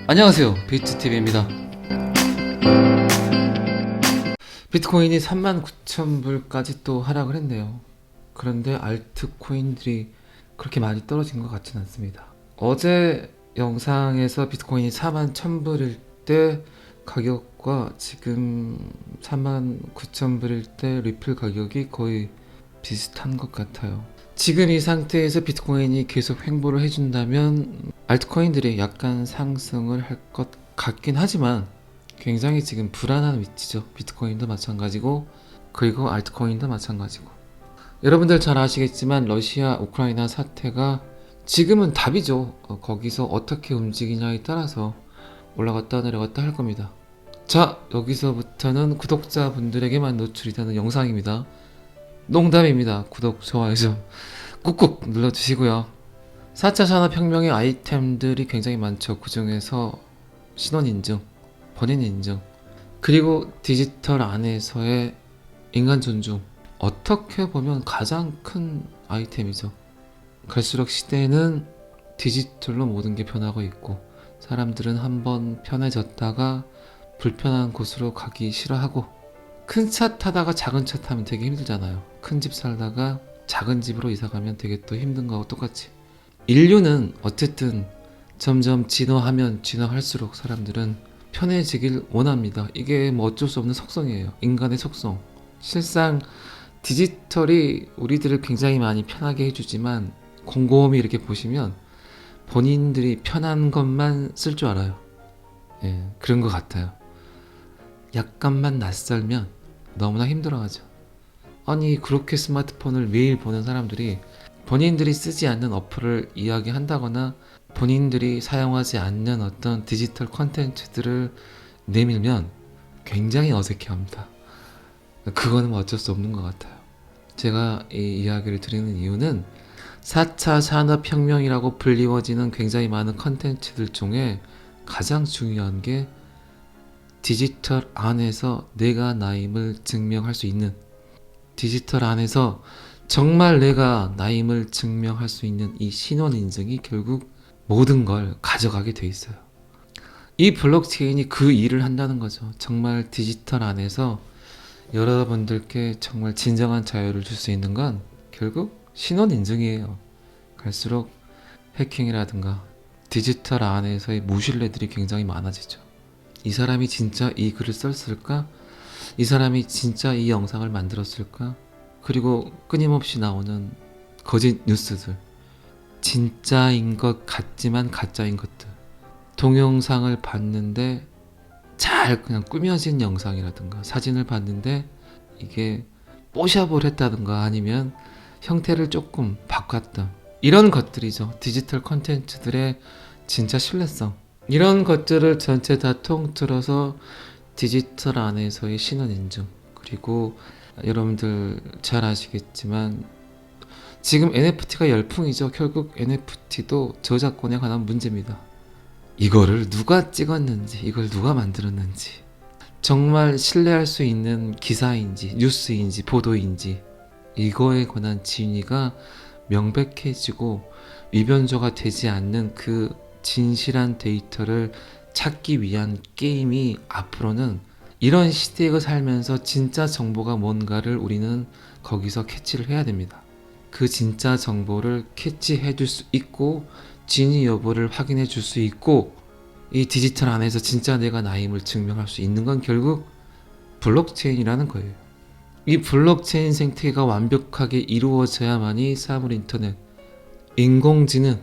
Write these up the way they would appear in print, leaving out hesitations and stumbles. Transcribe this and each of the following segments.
안녕하세요, 비트TV입니다. 비트코인이 39,000불까지 또 하락을 했네요. 그런데 알트코인들이 그렇게 많이 떨어진 것 같지는 않습니다. 어제 영상에서 비트코인이 41,000불일 때 가격과 지금 39,000불일 때 리플 가격이 거의 비슷한 것 같아요. 지금 이 상태에서 비트코인이 계속 횡보를 해준다면 알트코인들이 약간 상승을 할 것 같긴 하지만 굉장히 지금 불안한 위치죠. 비트코인도 마찬가지고 그리고 알트코인도 마찬가지고. 여러분들 잘 아시겠지만 러시아 우크라이나 사태가 지금은 답이죠. 거기서 어떻게 움직이냐에 따라서 올라갔다 내려갔다 할 겁니다. 자, 여기서부터는 구독자분들에게만 노출이 되는 영상입니다. 농담입니다. 구독, 좋아요 좀 꾹꾹 눌러주시고요. 4차 산업혁명의 아이템들이 굉장히 많죠. 그 중에서 신원인증, 본인인증, 그리고 디지털 안에서의 인간 존중. 어떻게 보면 가장 큰 아이템이죠. 갈수록 시대는 디지털로 모든 게 변하고 있고, 사람들은 한번 편해졌다가 불편한 곳으로 가기 싫어하고, 큰 차 타다가 작은 차 타면 되게 힘들잖아요. 큰 집 살다가 작은 집으로 이사 가면 되게 또 힘든 거하고 똑같이. 인류는 어쨌든 점점 진화하면 진화할수록 사람들은 편해지길 원합니다. 이게 뭐 어쩔 수 없는 속성이에요. 인간의 속성. 실상 디지털이 우리들을 굉장히 많이 편하게 해주지만 곰곰이 이렇게 보시면 본인들이 편한 것만 쓸 줄 알아요. 예, 그런 것 같아요. 약간만 낯설면 너무나 힘들어하죠. 아니, 그렇게 스마트폰을 매일 보는 사람들이 본인들이 쓰지 않는 어플을 이야기한다거나 본인들이 사용하지 않는 어떤 디지털 콘텐츠들을 내밀면 굉장히 어색해합니다. 그거는 뭐 어쩔 수 없는 것 같아요. 제가 이 이야기를 드리는 이유는 4차 산업혁명이라고 불리워지는 굉장히 많은 콘텐츠들 중에 가장 중요한 게 디지털 안에서 내가 나임을 증명할 수 있는, 디지털 안에서 정말 내가 나임을 증명할 수 있는 이 신원인증이 결국 모든 걸 가져가게 돼 있어요. 이 블록체인이 그 일을 한다는 거죠. 정말 디지털 안에서 여러분들께 정말 진정한 자유를 줄 수 있는 건 결국 신원인증이에요. 갈수록 해킹이라든가 디지털 안에서의 무신뢰들이 굉장히 많아지죠. 이 사람이 진짜 이 글을 썼을까? 이 사람이 진짜 이 영상을 만들었을까? 그리고 끊임없이 나오는 거짓 뉴스들, 진짜인 것 같지만 가짜인 것들, 동영상을 봤는데 잘 그냥 꾸며진 영상이라든가 사진을 봤는데 이게 뽀샵을 했다든가 아니면 형태를 조금 바꿨다, 이런 것들이죠. 디지털 콘텐츠들의 진짜 신뢰성, 이런 것들을 전체 다 통틀어서 디지털 안에서의 신원인증, 그리고 여러분들 잘 아시겠지만 지금 NFT가 열풍이죠. 결국 NFT도 저작권에 관한 문제입니다. 이거를 누가 찍었는지, 이걸 누가 만들었는지, 정말 신뢰할 수 있는 기사인지 뉴스인지 보도인지, 이거에 관한 진위가 명백해지고 위변조가 되지 않는 그 진실한 데이터를 찾기 위한 게임이 앞으로는, 이런 시대에 살면서 진짜 정보가 뭔가를 우리는 거기서 캐치를 해야 됩니다. 그 진짜 정보를 캐치해 줄 수 있고 진위 여부를 확인해 줄 수 있고 이 디지털 안에서 진짜 내가 나임을 증명할 수 있는 건 결국 블록체인이라는 거예요. 이 블록체인 생태계가 완벽하게 이루어져야만이 사물 인터넷, 인공지능,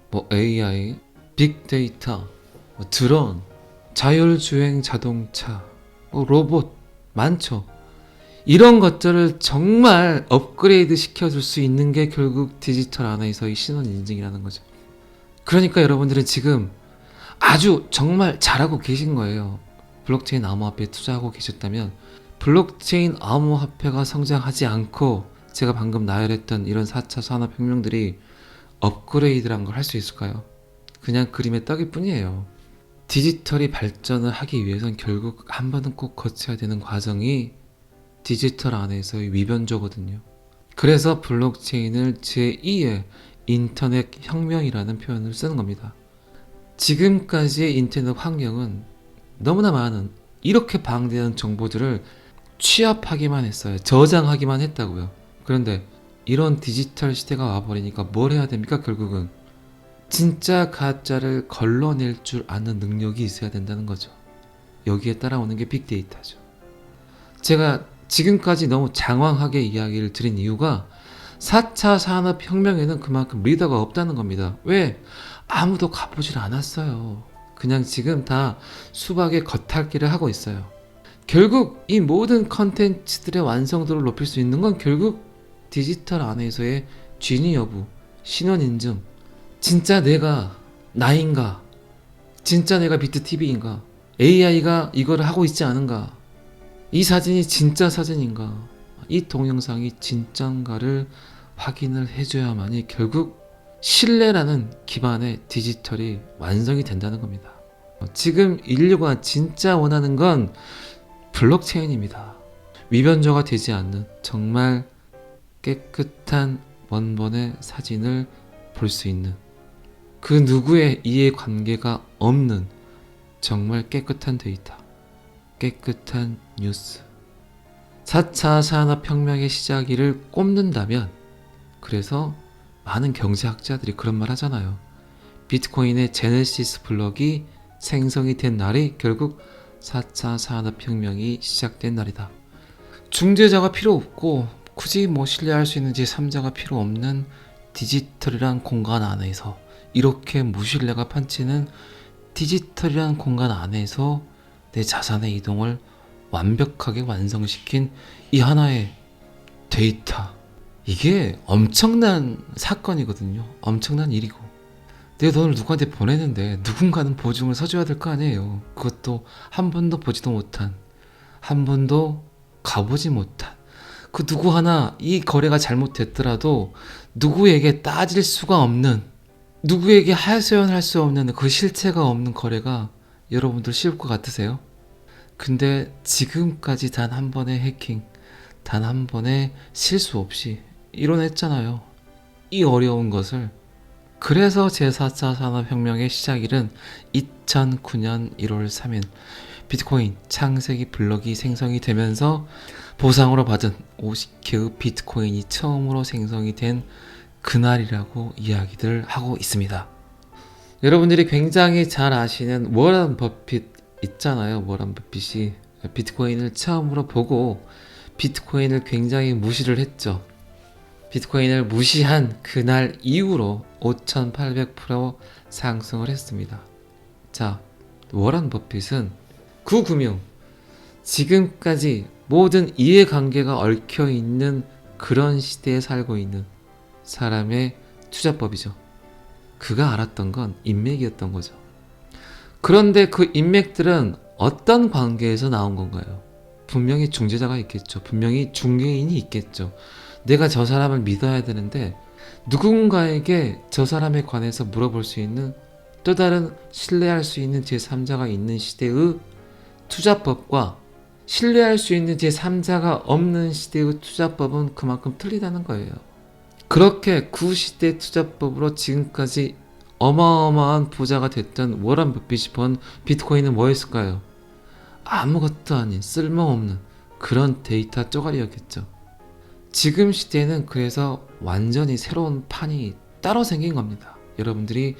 뭐 AI, 빅데이터, 뭐 드론, 자율주행 자동차, 로봇 많죠. 이런 것들을 정말 업그레이드 시켜줄 수 있는 게 결국 디지털 안에서의 신원 인증이라는 거죠. 그러니까 여러분들은 지금 아주 정말 잘하고 계신 거예요. 블록체인 암호화폐에 투자하고 계셨다면 블록체인 암호화폐가 성장하지 않고 제가 방금 나열했던 이런 4차 산업혁명들이 업그레이드란 걸 할 수 있을까요? 그냥 그림의 떡일 뿐이에요. 디지털이 발전을 하기 위해선 결국 한 번은 꼭 거쳐야 되는 과정이 디지털 안에서의 위변조거든요. 그래서 블록체인을 제2의 인터넷 혁명이라는 표현을 쓰는 겁니다. 지금까지의 인터넷 환경은 너무나 많은 이렇게 방대한 정보들을 취합하기만 했어요. 저장하기만 했다고요. 그런데 이런 디지털 시대가 와버리니까 뭘 해야 됩니까? 결국은 진짜 가짜를 걸러낼 줄 아는 능력이 있어야 된다는 거죠. 여기에 따라오는 게 빅데이터죠. 제가 지금까지 너무 장황하게 이야기를 드린 이유가 4차 산업혁명에는 그만큼 리더가 없다는 겁니다. 왜? 아무도 가보질 않았어요. 그냥 지금 다 수박의 겉핥기를 하고 있어요. 결국 이 모든 컨텐츠들의 완성도를 높일 수 있는 건 결국 디지털 안에서의 진위 여부, 신원 인증, 진짜 내가 나인가, 진짜 내가 비트TV인가, AI가 이걸 하고 있지 않은가, 이 사진이 진짜 사진인가, 이 동영상이 진짠가를 확인을 해줘야만이 결국 신뢰라는 기반의 디지털이 완성이 된다는 겁니다. 지금 인류가 진짜 원하는 건 블록체인입니다. 위변조가 되지 않는 정말 깨끗한 원본의 사진을 볼 수 있는, 그 누구의 이해관계가 없는 정말 깨끗한 데이터, 깨끗한 뉴스. 4차 산업혁명의 시작일을 꼽는다면, 그래서 많은 경제학자들이 그런 말 하잖아요. 비트코인의 제네시스 블록이 생성이 된 날이 결국 4차 산업혁명이 시작된 날이다. 중재자가 필요 없고 굳이 신뢰할 수 있는 제3자가 필요 없는 디지털이란 공간 안에서, 이렇게 무신뢰가 판치는 디지털이란 공간 안에서 내 자산의 이동을 완벽하게 완성시킨 이 하나의 데이터, 이게 엄청난 사건이거든요. 엄청난 일이고, 내 돈을 누구한테 보내는데 누군가는 보증을 서줘야 될 거 아니에요. 그것도 한 번도 보지도 못한, 한 번도 가보지 못한 그 누구 하나, 이 거래가 잘못됐더라도 누구에게 따질 수가 없는, 누구에게 하소연할 수 없는 그 실체가 없는 거래가 여러분들 쉬울 것 같으세요? 근데 지금까지 단 한 번의 해킹, 단 한 번의 실수 없이 이뤄냈잖아요. 이 어려운 것을. 그래서 제4차 산업혁명의 시작일은 2009년 1월 3일 비트코인 창세기 블록이 생성이 되면서 보상으로 받은 50개의 비트코인이 처음으로 생성이 된 그날이라고 이야기들 하고 있습니다. 여러분들이 굉장히 잘 아시는 워런 버핏 있잖아요. 워런 버핏이 비트코인을 처음으로 보고 비트코인을 굉장히 무시를 했죠. 비트코인을 무시한 그날 이후로 5,800% 상승을 했습니다. 자, 워런 버핏은 구금융, 지금까지 모든 이해관계가 얽혀있는 그런 시대에 살고 있는 사람의 투자법이죠. 그가 알았던 건 인맥이었던 거죠. 그런데 그 인맥들은 어떤 관계에서 나온 건가요? 분명히 중재자가 있겠죠. 분명히 중개인이 있겠죠. 내가 저 사람을 믿어야 되는데 누군가에게 저 사람에 관해서 물어볼 수 있는, 또 다른 신뢰할 수 있는 제3자가 있는 시대의 투자법과 신뢰할 수 있는 제3자가 없는 시대의 투자법은 그만큼 틀리다는 거예요. 그렇게 구시대 투자법으로 지금까지 어마어마한 부자가 됐던 워런 버핏이 번 비트코인은 뭐였을까요? 아무것도 아닌 쓸모없는 그런 데이터 쪼가리였겠죠. 지금 시대는 그래서 완전히 새로운 판이 따로 생긴 겁니다. 여러분들이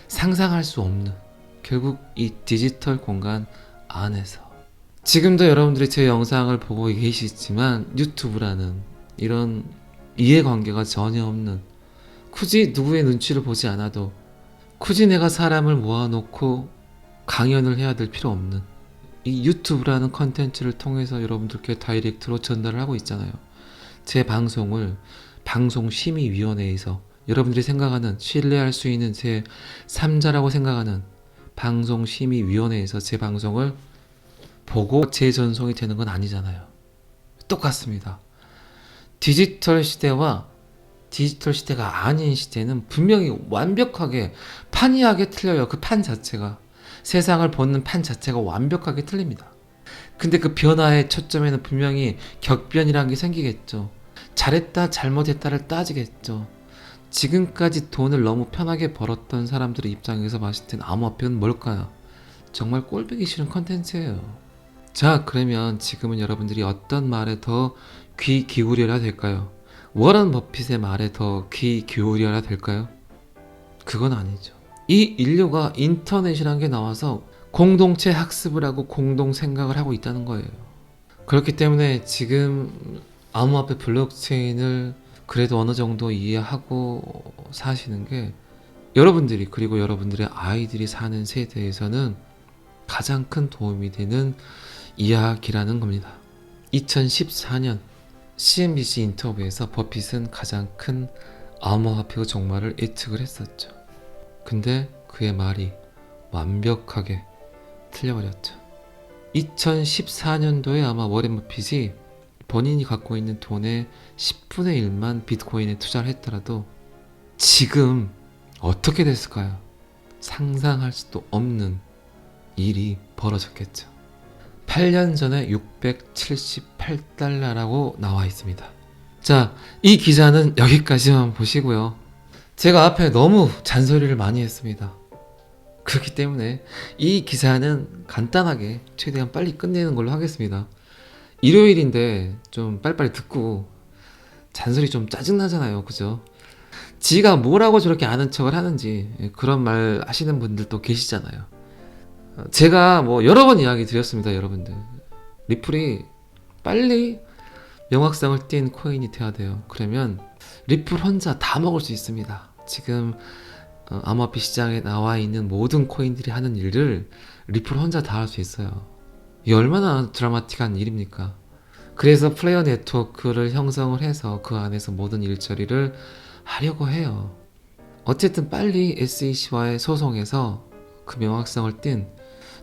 상상할 수 없는, 결국 이 디지털 공간 안에서. 지금도 여러분들이 제 영상을 보고 계시지만 유튜브라는 이런 이해관계가 전혀 없는, 굳이 누구의 눈치를 보지 않아도, 굳이 내가 사람을 모아놓고 강연을 해야 될 필요 없는 이 유튜브라는 컨텐츠를 통해서 여러분들께 다이렉트로 전달을 하고 있잖아요. 제 방송을 방송심의위원회에서 여러분들이 생각하는, 신뢰할 수 있는 제 3자라고 생각하는 방송심의위원회에서 제 방송을 보고 재전송이 되는 건 아니잖아요. 똑같습니다. 디지털 시대와 디지털 시대가 아닌 시대는 분명히 완벽하게 판이하게 틀려요. 그 판 자체가, 세상을 보는 판 자체가 완벽하게 틀립니다. 근데 그 변화의 초점에는 분명히 격변이라는 게 생기겠죠. 잘했다 잘못했다를 따지겠죠. 지금까지 돈을 너무 편하게 벌었던 사람들의 입장에서 봤을 땐 암호화폐는 뭘까요? 정말 꼴보기 싫은 컨텐츠예요. 자, 그러면 지금은 여러분들이 어떤 말에 더 귀 기울여야 될까요? 워런 버핏의 말에 더 귀 기울여야 될까요? 그건 아니죠. 이 인류가 인터넷이란 게 나와서 공동체 학습을 하고 공동 생각을 하고 있다는 거예요. 그렇기 때문에 지금 암호화폐 블록체인을 그래도 어느 정도 이해하고 사시는 게 여러분들이 그리고 여러분들의 아이들이 사는 세대에서는 가장 큰 도움이 되는 이야기라는 겁니다. 2014년 CNBC 인터뷰에서 버핏은 가장 큰 암호화폐 종말을 예측을 했었죠. 근데 그의 말이 완벽하게 틀려버렸죠. 2014년도에 아마 워렌 버핏이 본인이 갖고 있는 돈의 10분의 1만 비트코인에 투자를 했더라도 지금 어떻게 됐을까요? 상상할 수도 없는 일이 벌어졌겠죠. 8년 전에 678달러라고 나와 있습니다. 자, 이 기사는 여기까지만 보시고요. 제가 앞에 너무 잔소리를 많이 했습니다. 그렇기 때문에 이 기사는 간단하게 최대한 빨리 끝내는 걸로 하겠습니다. 일요일인데 좀 빨리빨리 듣고 잔소리 좀 짜증나잖아요. 그죠? 지가 뭐라고 저렇게 아는 척을 하는지 그런 말 하시는 분들도 계시잖아요. 제가 뭐 여러 번 이야기 드렸습니다. 여러분들, 리플이 빨리 명확성을 띈 코인이 돼야 돼요. 그러면 리플 혼자 다 먹을 수 있습니다. 지금 암호화폐 시장에 나와 있는 모든 코인들이 하는 일을 리플 혼자 다 할 수 있어요. 이게 얼마나 드라마틱한 일입니까? 그래서 플레이어 네트워크를 형성을 해서 그 안에서 모든 일처리를 하려고 해요. 어쨌든 빨리 SEC와의 소송에서 그 명확성을 띈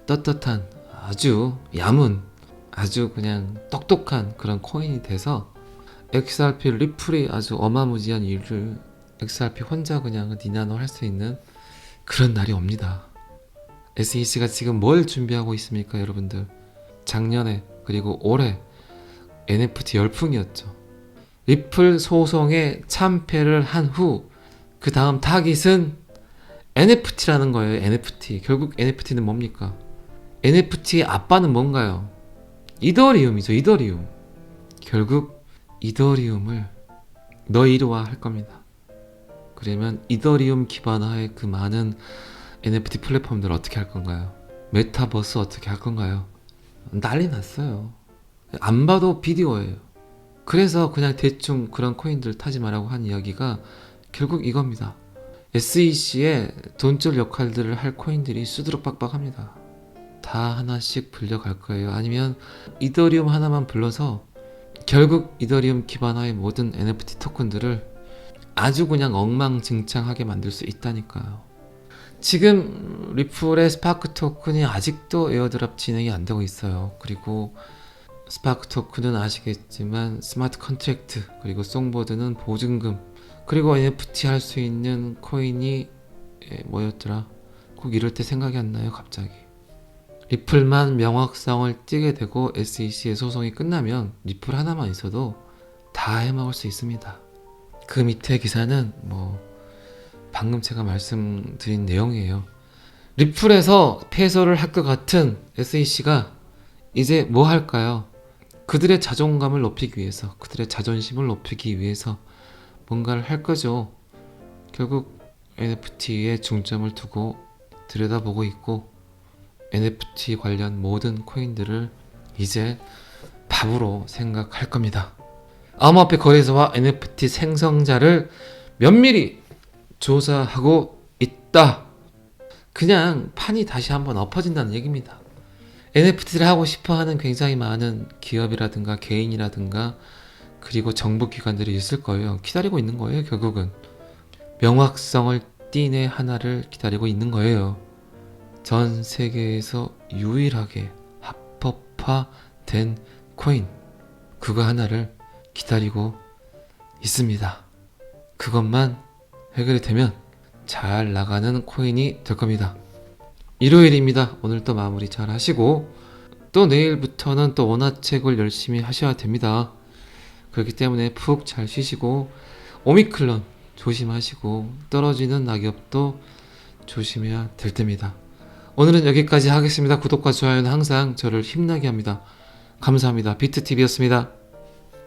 떳떳한 아주 야문, 아주 그냥 똑똑한 그런 코인이 돼서 XRP 리플이 아주 어마무지한 일을 XRP 혼자 그냥 니나노 할 수 있는 그런 날이 옵니다. SEC가 지금 뭘 준비하고 있습니까, 여러분들? 작년에 그리고 올해 NFT 열풍이었죠. 리플 소송에 참패를 한 후 그 다음 타깃은 NFT라는 거예요. NFT. 결국 NFT는 뭡니까? NFT의 아빠는 뭔가요? 이더리움이죠. 이더리움. 결국 이더리움을 너희로화 할 겁니다. 그러면 이더리움 기반화의 그 많은 NFT 플랫폼들 어떻게 할 건가요? 메타버스 어떻게 할 건가요? 난리 났어요. 안 봐도 비디오예요. 그래서 그냥 대충 그런 코인들 타지 말라고 한 이야기가 결국 이겁니다. SEC의 돈줄 역할들을 할 코인들이 수두룩 빡빡합니다. 다 하나씩 불려갈 거예요. 아니면 이더리움 하나만 불러서 결국 이더리움 기반화의 모든 NFT 토큰들을 아주 그냥 엉망진창하게 만들 수 있다니까요. 지금 리플의 스파크 토큰이 아직도 에어드랍 진행이 안 되고 있어요. 그리고 스파크 토큰은 아시겠지만 스마트 컨트랙트, 그리고 송보드는 보증금, 그리고 NFT 할 수 있는 코인이 뭐였더라? 꼭 이럴 때 생각이 안 나요, 갑자기. 리플만 명확성을 띠게 되고 SEC의 소송이 끝나면 리플 하나만 있어도 다 해먹을 수 있습니다. 그 밑에 기사는 뭐 방금 제가 말씀드린 내용이에요. 리플에서 패소를 할 것 같은 SEC가 이제 뭐 할까요? 그들의 자존감을 높이기 위해서, 그들의 자존심을 높이기 위해서 뭔가를 할 거죠. 결국 NFT에 중점을 두고 들여다보고 있고 NFT 관련 모든 코인들을 이제 밥으로 생각할 겁니다. 암호화폐 거래소와 NFT 생성자를 면밀히 조사하고 있다. 그냥 판이 다시 한번 엎어진다는 얘기입니다. NFT를 하고 싶어하는 굉장히 많은 기업이라든가 개인이라든가 그리고 정부기관들이 있을 거예요. 기다리고 있는 거예요. 결국은 명확성을 띠네 하나를 기다리고 있는 거예요. 전 세계에서 유일하게 합법화된 코인, 그거 하나를 기다리고 있습니다. 그것만 해결이 되면 잘 나가는 코인이 될 겁니다. 일요일입니다. 오늘 또 마무리 잘 하시고 또 내일부터는 또 원화책을 열심히 하셔야 됩니다. 그렇기 때문에 푹 잘 쉬시고 오미클론 조심하시고 떨어지는 낙엽도 조심해야 될 때입니다. 오늘은 여기까지 하겠습니다. 구독과 좋아요는 항상 저를 힘나게 합니다. 감사합니다. 비트TV였습니다.